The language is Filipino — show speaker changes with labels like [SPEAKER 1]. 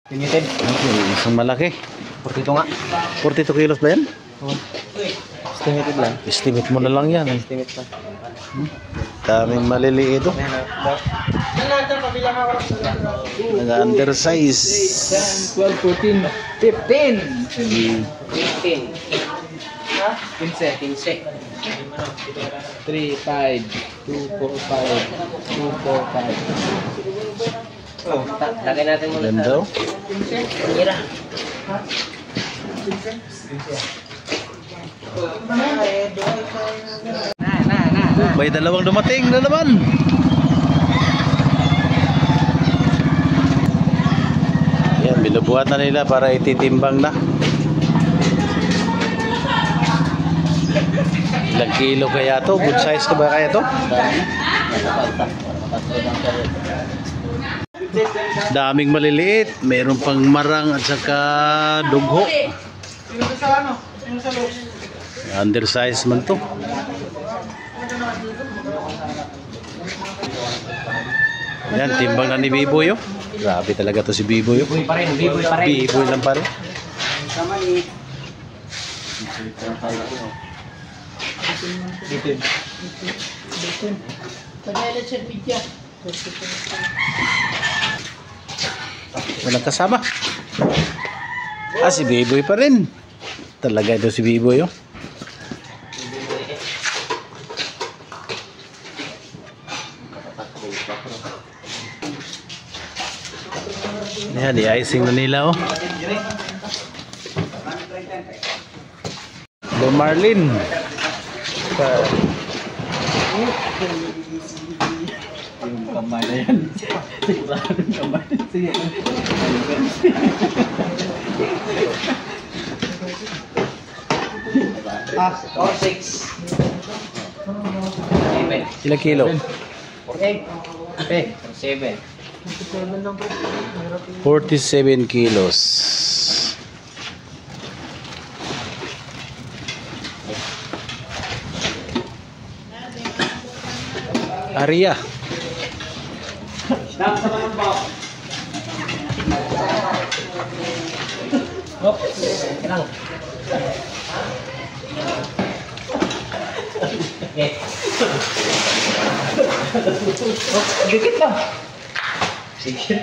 [SPEAKER 1] Limited.
[SPEAKER 2] Okay, isang malaki.
[SPEAKER 1] 42 nga.
[SPEAKER 2] 42 kilos ba yan?
[SPEAKER 1] Oo. Estimated lang.
[SPEAKER 2] Estimate mo na lang yan.
[SPEAKER 1] Estimate pa.
[SPEAKER 2] Daming maliliit ito. Nag-undersize.
[SPEAKER 1] 12, 14, 15. 15. Ha? 15. 15. 3, 5, 2, 4, 5. 2, 4, 5. Oh, lagay natin muna.
[SPEAKER 2] Ganda.
[SPEAKER 1] Mira.
[SPEAKER 2] May dalawang dumating na naman. Yan, binubuhat na nila para ititimbang na. Ilang kilo kaya to? Good size ka ba kaya to? Daming maliliit. Mayroon pang marang at saka dugho. Undersize man to. Yan, timbang na ni Biboy oh. Grabe talaga to si Biboy oh.
[SPEAKER 1] Biboy pa rin, Biboy pa rin.
[SPEAKER 2] Biboy lang pa rin.
[SPEAKER 1] Sama ni Bitin.
[SPEAKER 2] Walang kasama. Ah, si Biboy pa rin. Talaga ito si Biboy oh. Yan, i-icing na nila oh. Hello Marlin.
[SPEAKER 1] Yung kamay na yan. Siguradong kamay. Sige. Or 6. 7.
[SPEAKER 2] Ilang kilo?
[SPEAKER 1] Okay. Okay. 7.
[SPEAKER 2] 47 kilos. Aria.
[SPEAKER 1] Oh, lang. Okay. Oh, dikit lang. Sige.